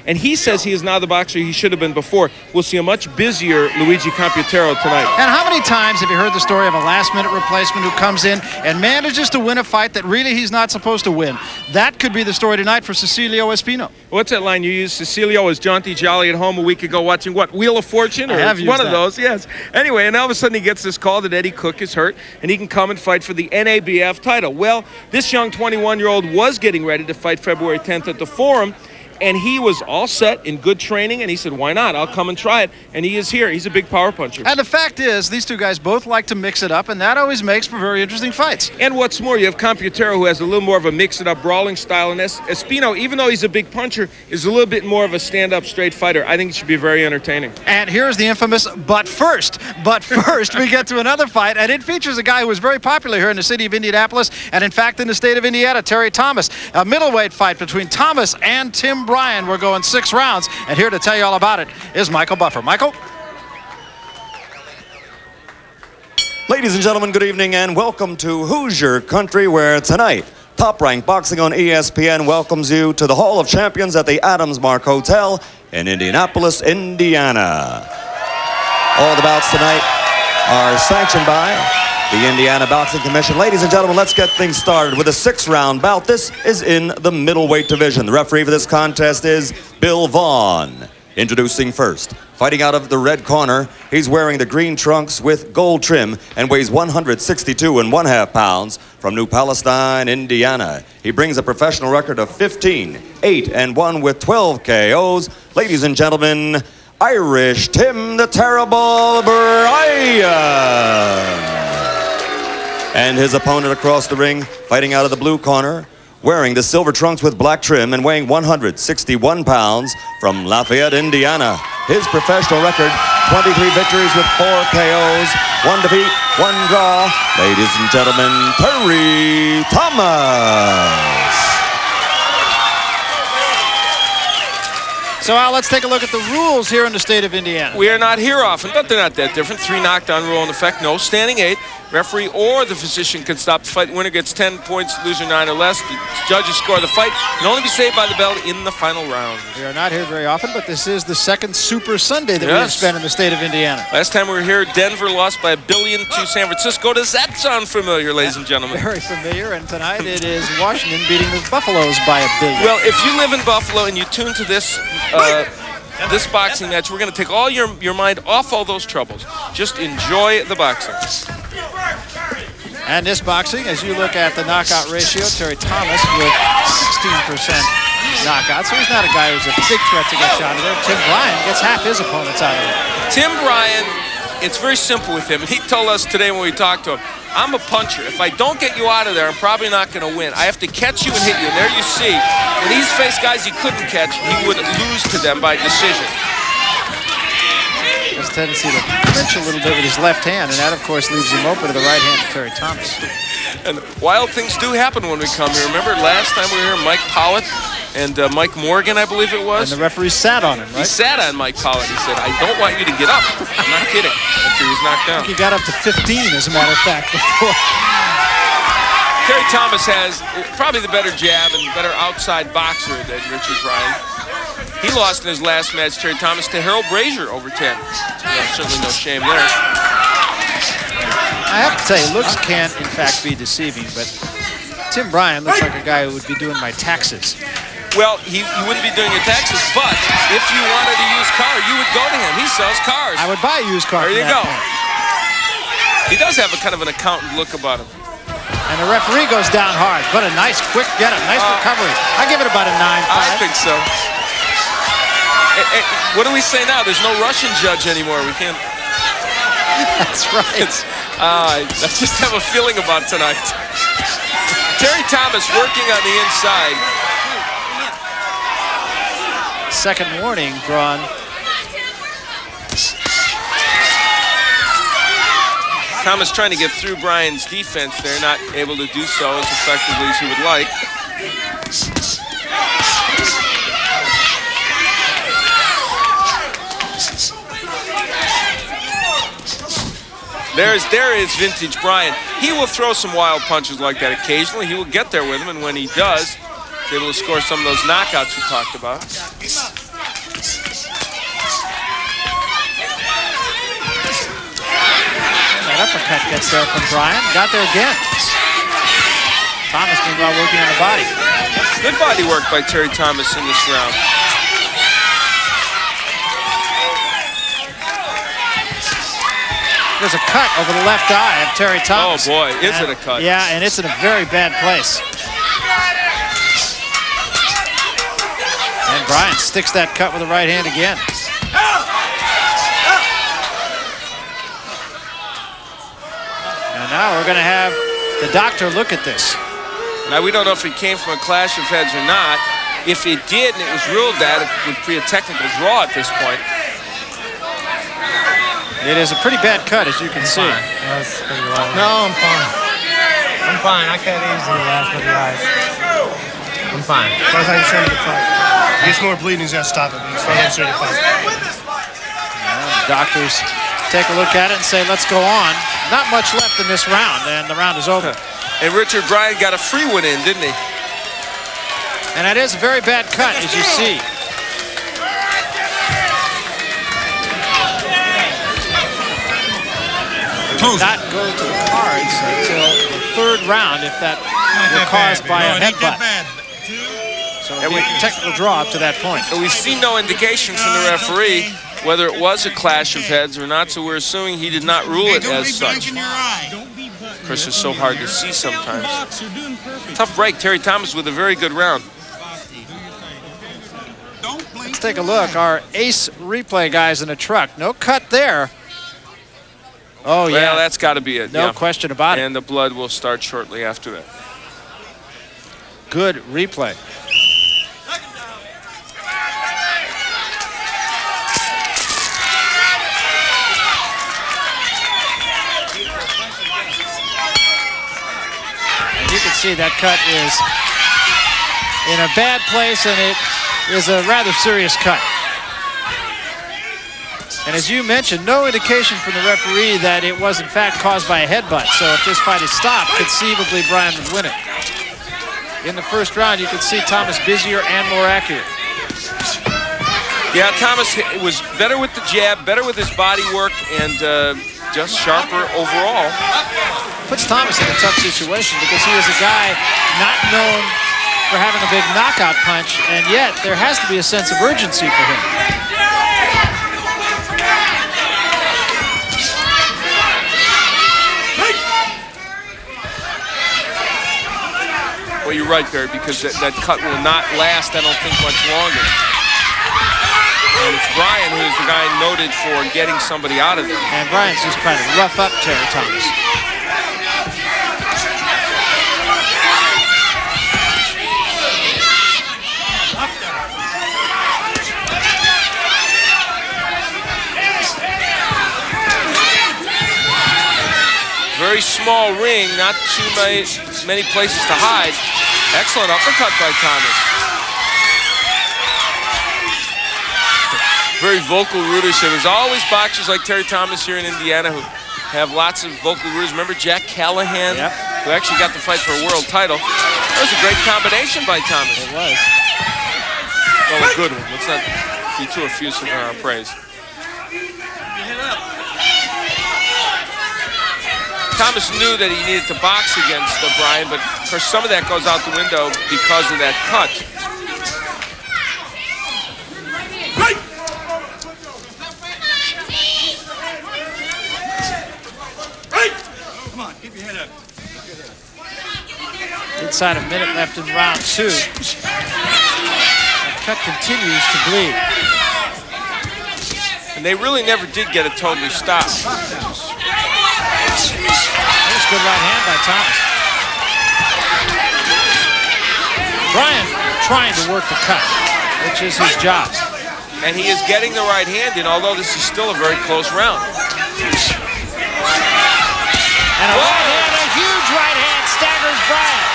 And he says he is now the boxer he should have been before. We'll see a much busier Luigi Computero tonight. And how many times have you heard the story of a last-minute replacement who comes in and manages to win a fight that really he's not supposed to win? That could be the story tonight for Cecilio Espino. What's that line you used? Cecilio was jaunty jolly at home a week ago watching what? Wheel of Fortune? Or I have used one that. of those, yes. Anyway, and all of a sudden he gets this call that Eddie Cook is hurt and he can come and fight for the NABF title. Well, this young 21-year-old was getting ready to fight February 10th at the Forum. And he was all set in good training, and he said, why not? I'll come and try it. And he is here. He's a big power puncher. And the fact is, these two guys both like to mix it up, and that always makes for very interesting fights. And what's more, you have Computero, who has a little more of a mix-it-up brawling style, and Espino, even though he's a big puncher, is a little bit more of a stand-up straight fighter. I think it should be very entertaining. And here's the infamous but first we get to another fight, and it features a guy who was very popular here in the city of Indianapolis, and in fact in the state of Indiana, Terry Thomas. A middleweight fight between Thomas and Tim Bryan. We're going 6 rounds, and here to tell you all about it is Michael Buffer. Michael? Ladies and gentlemen, good evening and welcome to Hoosier Country, where tonight Top Rank Boxing on ESPN welcomes you to the Hall of Champions at the Adams Mark Hotel in Indianapolis, Indiana. All the bouts tonight are sanctioned by the Indiana Boxing Commission. Ladies and gentlemen, let's get things started with a 6-round bout. This is in the middleweight division. The referee for this contest is Bill Vaughn. Introducing first, fighting out of the red corner, he's wearing the green trunks with gold trim and weighs 162 1/2 pounds from New Palestine, Indiana. He brings a professional record of 15-8-1 with 12 KOs. Ladies and gentlemen, Irish Tim the Terrible Bryan. And his opponent across the ring, fighting out of the blue corner, wearing the silver trunks with black trim and weighing 161 pounds from Lafayette, Indiana. His professional record, 23 victories with 4 KOs, 1 defeat, 1 draw. Ladies and gentlemen, Terry Thomas. So, Al, let's take a look at the rules here in the state of Indiana. We are not here often, but they're not that different. 3 knockdown rule in effect, no standing 8. Referee or the physician can stop the fight. Winner gets 10 points, loser 9 or less. The judges score the fight. Can only be saved by the bell in the final round. We are not here very often, but this is the second Super Sunday that we have spent in the state of Indiana. Last time we were here, Denver lost by $1 billion to San Francisco. Does that sound familiar, ladies and gentlemen? Very familiar, and tonight it is Washington beating the Buffaloes by $1 billion. Well, if you live in Buffalo and you tune to this this boxing match, we're going to take all your mind off all those troubles. Just enjoy the boxing. And this boxing, as you look at the knockout ratio, Terry Thomas with 16% knockout, so he's not a guy who's a big threat to get shot at there. Tim Bryan gets half his opponents out of it. Tim Bryan, it's very simple with him. He told us today when we talked to him, I'm a puncher. If I don't get you out of there, I'm probably not going to win. I have to catch you and hit you. And there you see, when he's faced guys he couldn't catch, he would lose to them by decision. His tendency to clinch a little bit with his left hand, and that, of course, leaves him open to the right hand of Terry Thomas. And wild things do happen when we come here. Remember last time we were here, Mike Pollitt and Mike Morgan, I believe it was? And the referee sat on him, right? He sat on Mike Pollitt. He said, I don't want you to get up. I'm not kidding. After he was knocked down. I think he got up to 15, as a matter of fact, before. Terry Thomas has probably the better jab and better outside boxer than Richard Bryan. He lost in his last match, Terry Thomas, to Harold Brazier over 10. Certainly no shame there. I have to tell you, looks can, in fact, be deceiving, but Tim Bryan looks like a guy who would be doing my taxes. Well, he wouldn't be doing your taxes, but if you wanted a used car, you would go to him. He sells cars. I would buy a used car. There you go. He does have a kind of an accountant look about him. And the referee goes down hard. What a nice, quick get-up. Nice recovery. I give it about a 9-5. I think so. What do we say now? There's no Russian judge anymore. We can't. That's right. I just have a feeling about tonight. Terry Thomas working on the inside. Second warning drawn. Thomas trying to get through Bryan's defense there, not able to do so as effectively as he would like. There is vintage Bryan. He will throw some wild punches like that occasionally. He will get there with him, and when he does, he's able to score some of those knockouts we talked about. That uppercut gets there from Bryan. Got there again. Thomas meanwhile working on the body. Good body work by Terry Thomas in this round. There's a cut over the left eye of Terry Thomas. Oh boy, is it a cut? Yeah, and it's in a very bad place. And Bryan sticks that cut with the right hand again. And now we're going to have the doctor look at this. Now we don't know if it came from a clash of heads or not. If it did and it was ruled that, it would be a technical draw at this point. It is a pretty bad cut, as you can see. That's pretty low. No, I'm fine. I'm fine. I cut easily the last couple guys. I'm fine. That's how you started the fight. If gets more bleeding, he's got to stop it. But he's not starting the fight. Doctors take a look at it and say, let's go on. Not much left in this round, and the round is over. And Richard Bryan got a free one in, didn't he? And that is a very bad cut, as you see. Did not go to the cards until the third round if that were caused by a headbutt. So it would be a technical draw up to that point. And we've seen no indication from the referee whether it was a clash of heads or not, so we're assuming he did not rule it as such. Of course, it's so hard to see sometimes. Tough break. Terry Thomas with a very good round. Let's take a look. Our ace replay guys in a truck. No cut there. Oh, yeah. Well, that's got to be it. No question about it. And the blood will start shortly after that. Good replay. And you can see that cut is in a bad place, and it is a rather serious cut. And as you mentioned, no indication from the referee that it was in fact caused by a headbutt. So if this fight is stopped, conceivably Bryan would win it. In the first round, you can see Thomas busier and more accurate. Yeah, Thomas was better with the jab, better with his body work, and just sharper overall. Puts Thomas in a tough situation because he is a guy not known for having a big knockout punch, and yet there has to be a sense of urgency for him. Well, you're right, Barry, because that cut will not last, I don't think, much longer. And it's Bryan who is the guy noted for getting somebody out of there. And Bryan's just trying to rough up Terry Thomas. Very small ring, not too many places to hide. Excellent uppercut by Thomas. Very vocal rudership. There's always boxers like Terry Thomas here in Indiana who have lots of vocal ruders. Remember Jack Callahan, who actually got the fight for a world title? That was a great combination by Thomas. It was. Well, a good one. Let's not be too effusive in our praise. Thomas knew that he needed to box against Bryan, but of course some of that goes out the window because of that cut. Come on, keep your head up. Inside a minute left in round two. The cut continues to bleed. And they really never did get it totally stopped. There's good right hand by Thomas. Bryan trying to work the cut, which is his job. And he is getting the right hand in, although this is still a very close round. And a right hand, a huge right hand, staggers Bryan.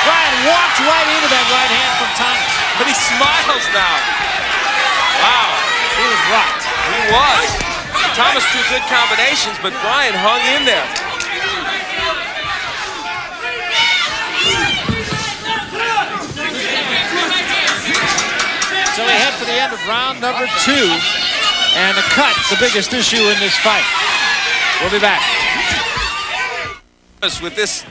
Bryan walked right into that right hand from Thomas. But he smiles now. Wow. He was rocked. He was. Thomas threw good combinations, but Bryan hung in there. So he ahead for the end of round number 2. And the cut, the biggest issue in this fight. We'll be back. With this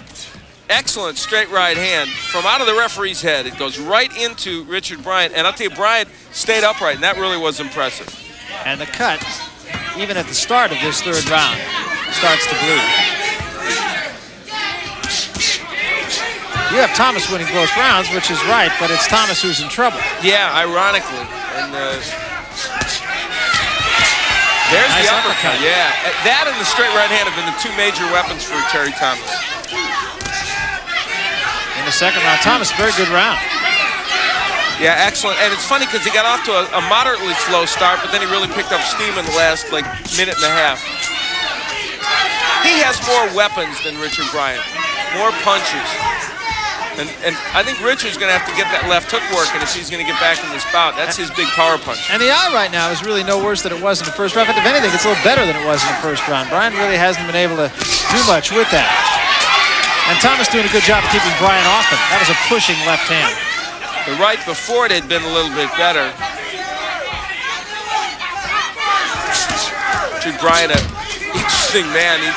excellent straight right hand from out of the referee's head, it goes right into Richard Bryan. And I'll tell you, Bryan stayed upright, and that really was impressive. And the cut, even at the start of this 3rd round, starts to bleed. You have Thomas winning both rounds, which is right, but it's Thomas who's in trouble. Yeah, ironically. And there's nice the uppercut. Yeah, that and the straight right hand have been the 2 major weapons for Terry Thomas. In the 2nd round, Thomas, very good round. Yeah, excellent. And it's funny because he got off to a moderately slow start, but then he really picked up steam in the last, minute and a half. He has more weapons than Richard Bryan, more punches. And I think Richard's going to have to get that left hook working if he's going to get back in this bout. That's his big power punch. And the eye right now is really no worse than it was in the 1st round. If anything, it's a little better than it was in the 1st round. Bryan really hasn't been able to do much with that. And Thomas doing a good job of keeping Bryan off him. That was a pushing left hand. The right before it had been a little bit better. Richard Bryan, an interesting man. He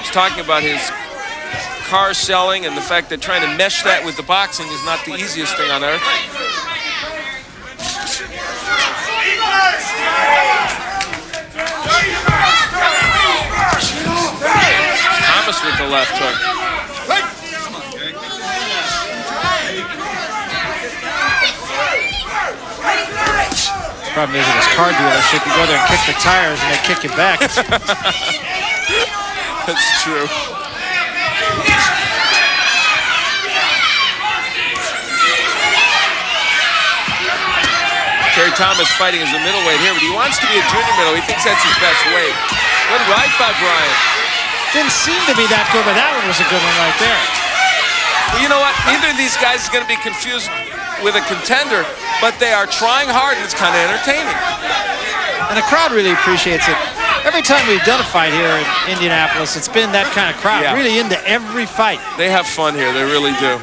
was talking about his car selling and the fact that trying to mesh that with the boxing is not the easiest thing on earth. Thomas with the left hook. Problem is at his car dealership, you go there and kick the tires and they kick you back. That's true. Terry Thomas fighting as a middleweight here, but he wants to be a junior middle. He thinks that's his best weight. Good right by Bryan. Didn't seem to be that good, but that one was a good one right there. Well, you know what? Neither of these guys is going to be confused with a contender, but they are trying hard, and it's kind of entertaining. And the crowd really appreciates it. Every time we've done a fight here in Indianapolis, it's been that kind of crowd, really into every fight. They have fun here. They really do.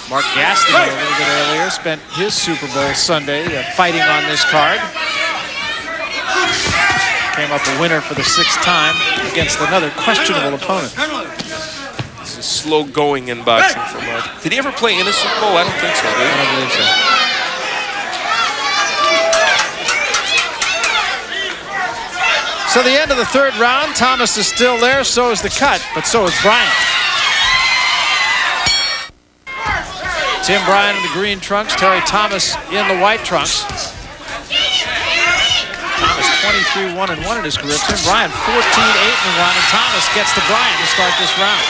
Mark Gaston a little bit earlier spent his Super Bowl Sunday fighting on this card. Came up a winner for the 6th time against another questionable opponent. This is slow going in boxing for Mark. Did he ever play in a Super Bowl? I don't think so. I don't believe so. So the end of the 3rd round, Thomas is still there, so is the cut, but so is Bryan. Tim Bryan in the green trunks, Terry Thomas in the white trunks. Thomas 23-1-1 in his career. Tim Bryan 14-8-1, and Thomas gets to Bryan to start this round.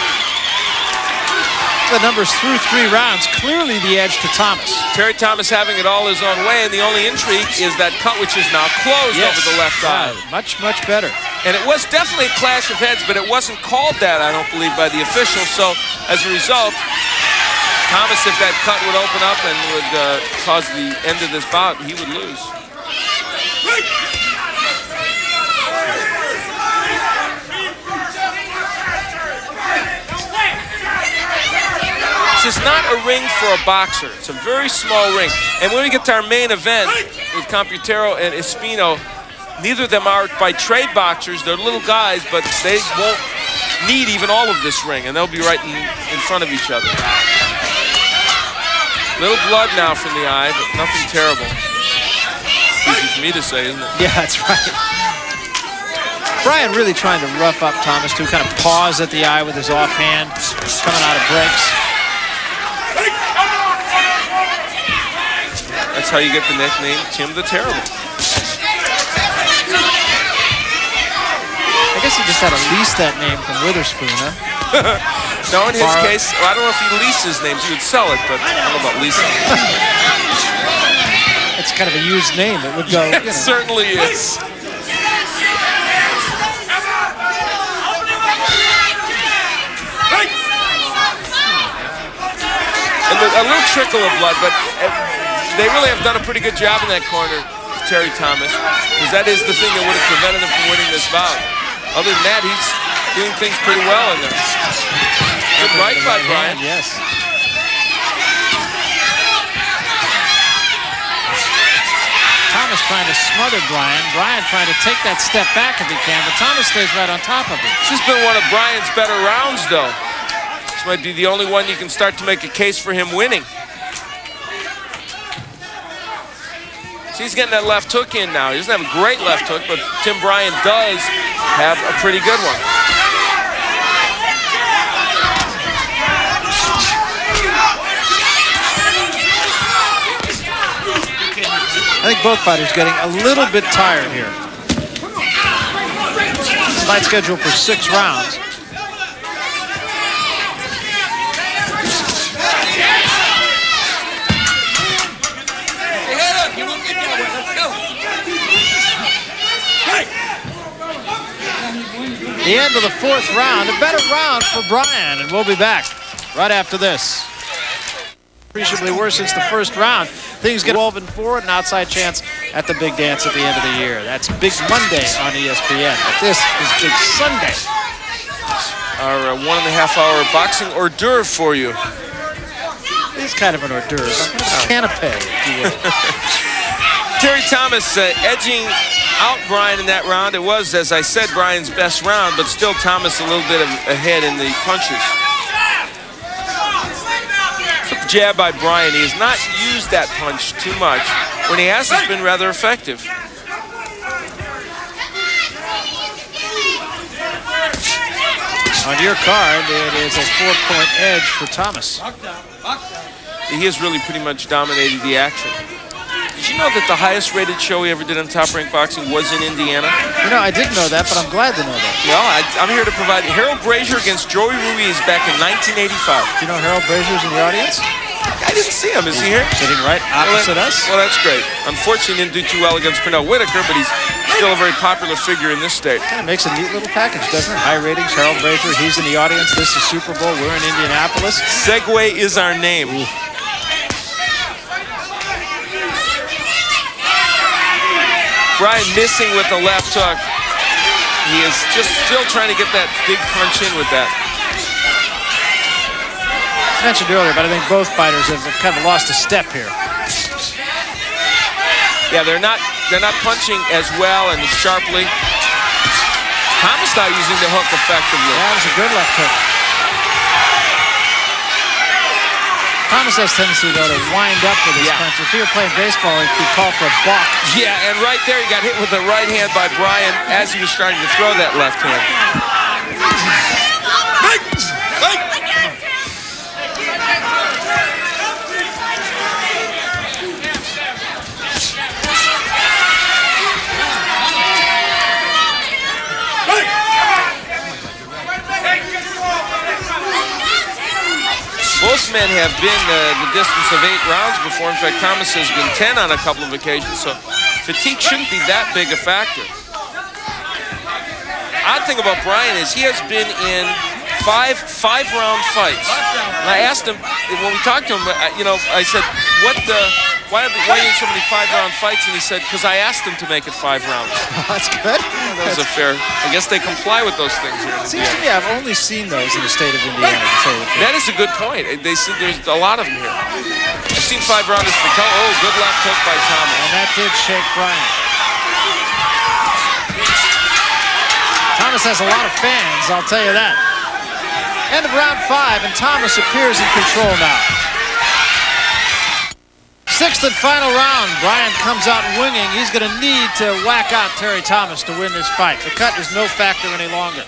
The numbers through 3 rounds, clearly the edge to Thomas. Terry Thomas having it all his own way, and the only intrigue is that cut, which is now closed over the left eye. Much, much better. And it was definitely a clash of heads, but it wasn't called that, I don't believe, by the officials. So, as a result, Thomas, if that cut would open up and would cause the end of this bout, he would lose. This is not a ring for a boxer. It's a very small ring. And when we get to our main event with Computero and Espino, neither of them are by trade boxers. They're little guys, but they won't need even all of this ring, and they'll be right in front of each other. Little blood now from the eye, but nothing terrible. Easy for me to say, isn't it? Yeah, that's right. Bryan really trying to rough up Thomas, to kind of pause at the eye with his offhand, coming out of breaks. That's how you get the nickname Tim the Terrible. I guess he just had to lease that name from Witherspoon, huh? No, in his case, well, I don't know if he leased his names. He would sell it, but I don't know about leasing. It's kind of a used name. It would go. It certainly is. And a little trickle of blood, but they really have done a pretty good job in that corner. Terry Thomas, because that is the thing that would have prevented him from winning this bout. Other than that, he's doing things pretty well in there. Good right by Bryan. Yes. Thomas trying to smother Bryan. Bryan trying to take that step back if he can, but Thomas stays right on top of him. This has been one of Bryan's better rounds, though. This might be the only one you can start to make a case for him winning. So he's getting that left hook in now. He doesn't have a great left hook, but Tim Bryan does have a pretty good one. I think both fighters getting a little bit tired here. Fight scheduled for 6 rounds. The end of the 4th round, a better round for Bryan, and we'll be back right after this. Appreciably worse since the 1st round. Things get 12-4, an outside chance at the big dance at the end of the year. That's Big Monday on ESPN, but this is Big Sunday. Our 1.5-hour boxing hors d'oeuvre for you. It's kind of an hors d'oeuvre, canapé, if you will. Terry Thomas edging out Bryan in that round. It was, as I said, Bryan's best round, but still Thomas a little bit ahead in the punches. Jab by Bryan. He has not used that punch too much. When he has, it's been rather effective. On your card, it is a 4-point edge for Thomas. He has really pretty much dominated the action. Did you know that the highest rated show he ever did on Top Rank Boxing was in Indiana? You know, I didn't know that, but I'm glad to know that. No, I'm here to provide Harold Brazier against Joey Ruiz back in 1985. Do you know Harold Brazier's in the audience? I didn't see him. Is he here? Sitting right opposite us. Well, that's great. Unfortunately, he didn't do too well against Pernell Whitaker, but he's still a very popular figure in this state. Kind of makes a neat little package, doesn't it? High ratings, Harold Brazier, he's in the audience. This is Super Bowl. We're in Indianapolis. Segway is our name. Ooh. Bryan missing with the left hook. He is just still trying to get that big punch in with that. I mentioned earlier, but I think both fighters have kind of lost a step here. Yeah, they're not punching as well and as sharply. Thomas not using the hook effectively. That was a good left hook. Thomas has tendency, though, to wind up with his punch. If he were playing baseball, he'd be called for a balk. Yeah, and right there he got hit with the right hand by Bryan as he was starting to throw that left hand. Both men have been the distance of 8 rounds before. In fact, Thomas has been 10 on a couple of occasions, so fatigue shouldn't be that big a factor. Odd thing about Bryan is he has been in five-round fights. And I asked him, when we talked to him, I said, why are you in so many 5-round fights? And he said, because I asked him to make it 5 rounds. That's good. That was a fair, I guess they comply with those things here. Seems to me I've only seen those in the state of Indiana. That is a good point. There's a lot of them here. I've seen 5-rounders for oh, good left hook by Thomas. And that did shake Bryan. Thomas has a lot of fans, I'll tell you that. End of round 5, and Thomas appears in control now. 6th and final round. Bryan comes out winging. He's going to need to whack out Terry Thomas to win this fight. The cut is no factor any longer.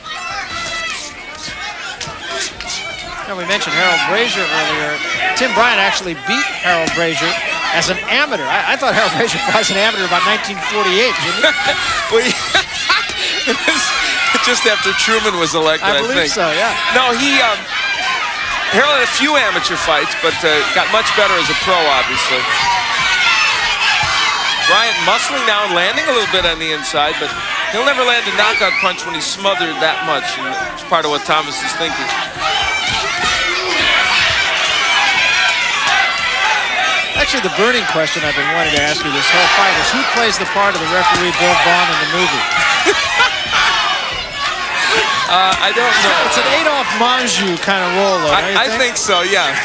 Now, we mentioned Harold Brazier earlier. Tim Bryan actually beat Harold Brazier as an amateur. I thought Harold Brazier was an amateur about 1948, didn't he? Well, it was just after Truman was elected, I think. I believe so, yeah. No, Harold had a few amateur fights, but got much better as a pro, obviously. Bryan muscling now and landing a little bit on the inside, but he'll never land a knockout punch when he's smothered that much, and it's part of what Thomas is thinking. That actually the burning question I've been wanting to ask you this whole fight is who plays the part of the referee Bill Vaughn in the movie? I don't know. It's an Adolphe Menjou kind of role, though. I think so, yeah.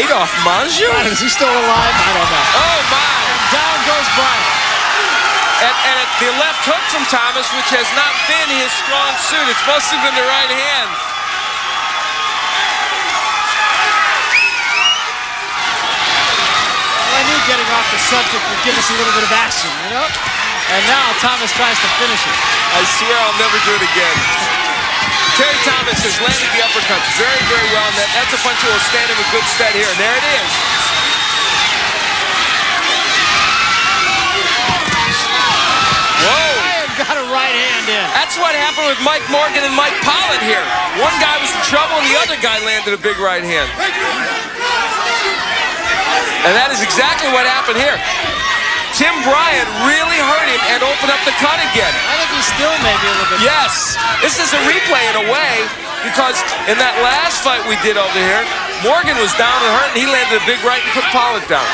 Adolphe Menjou? Is he still alive? I don't know. Oh, my. Down goes Bryan. And the left hook from Thomas, which has not been his strong suit. It's mostly been the right hand. Well, I knew getting off the subject would give us a little bit of action, you know? And now Thomas tries to finish it. I swear I'll never do it again. Terry Thomas has landed the uppercuts very, very well. And that's a punch that will stand him in good stead here. And there it is. Whoa. Bryan got a right hand in. That's what happened with Mike Morgan and Mike Pollitt here. One guy was in trouble and the other guy landed a big right hand. And that is exactly what happened here. Tim Bryan really hurt him and opened up the cut again. I think he's still maybe a little bit. Yes, this is a replay in a way because in that last fight we did over here, Morgan was down and hurt and he landed a big right and put Pollitt down.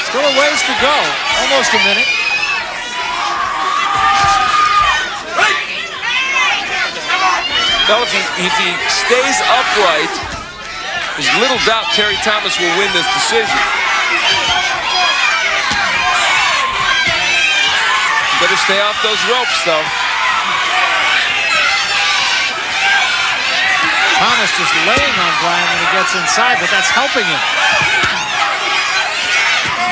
Still a ways to go. Almost a minute. Well, if he stays upright, there's little doubt Terry Thomas will win this decision. Better stay off those ropes, though. Thomas just laying on Bryan when he gets inside, but that's helping him.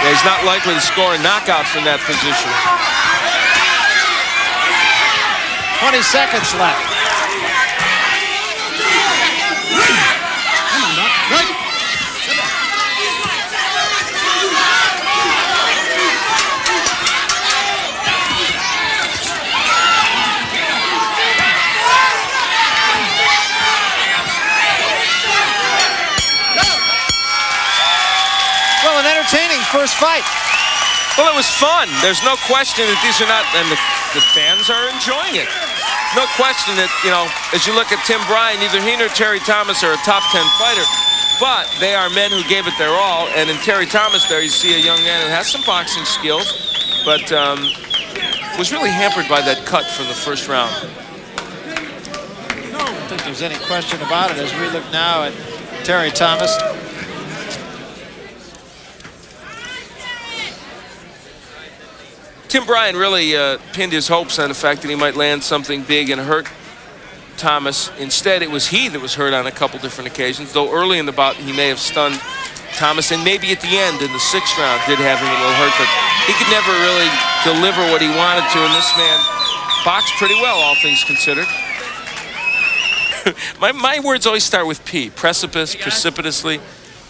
Yeah, he's not likely to score a knockout from that position. 20 seconds left. Well, an entertaining first fight. Well, it was fun. There's no question that these are not, and the fans are enjoying it. No question that, you know, as you look at Tim Bryan, neither he nor Terry Thomas are a top 10 fighter, but they are men who gave it their all. And in Terry Thomas there, you see a young man who has some boxing skills, but was really hampered by that cut from the first round. I don't think there's any question about it as we look now at Terry Thomas. Tim Bryan really pinned his hopes on the fact that he might land something big and hurt Thomas. Instead, it was he that was hurt on a couple different occasions, though early in the bout he may have stunned Thomas, and maybe at the end in the 6th round did have him a little hurt, but he could never really deliver what he wanted to, and this man boxed pretty well, all things considered. my words always start with P. Precipice, precipitously.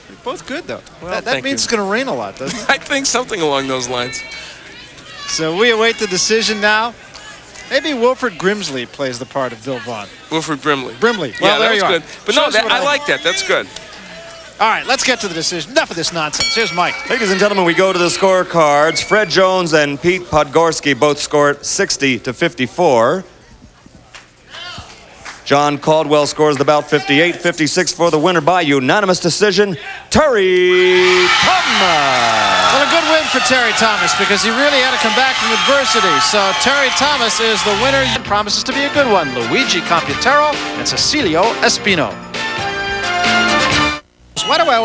You're both good, though. Well, that means it's going to rain a lot, doesn't it? I think something along those lines. So we await the decision now. Maybe Wilfred Grimsley plays the part of Bill Vaughn. Wilfred Brimley. Brimley. Well, yeah, there that you was are. good. But no, I like that. That's good. All right, let's get to the decision. Enough of this nonsense. Here's Mike. Ladies and gentlemen, we go to the scorecards. Fred Jones and Pete Podgorski both scored 60-54. John Caldwell scores the bout 58-56 for the winner by unanimous decision, Terry Thomas. Well, a good win for Terry Thomas because he really had to come back from adversity. So Terry Thomas is the winner. It promises to be a good one. Luigi Computero and Cecilio Espino. Why do I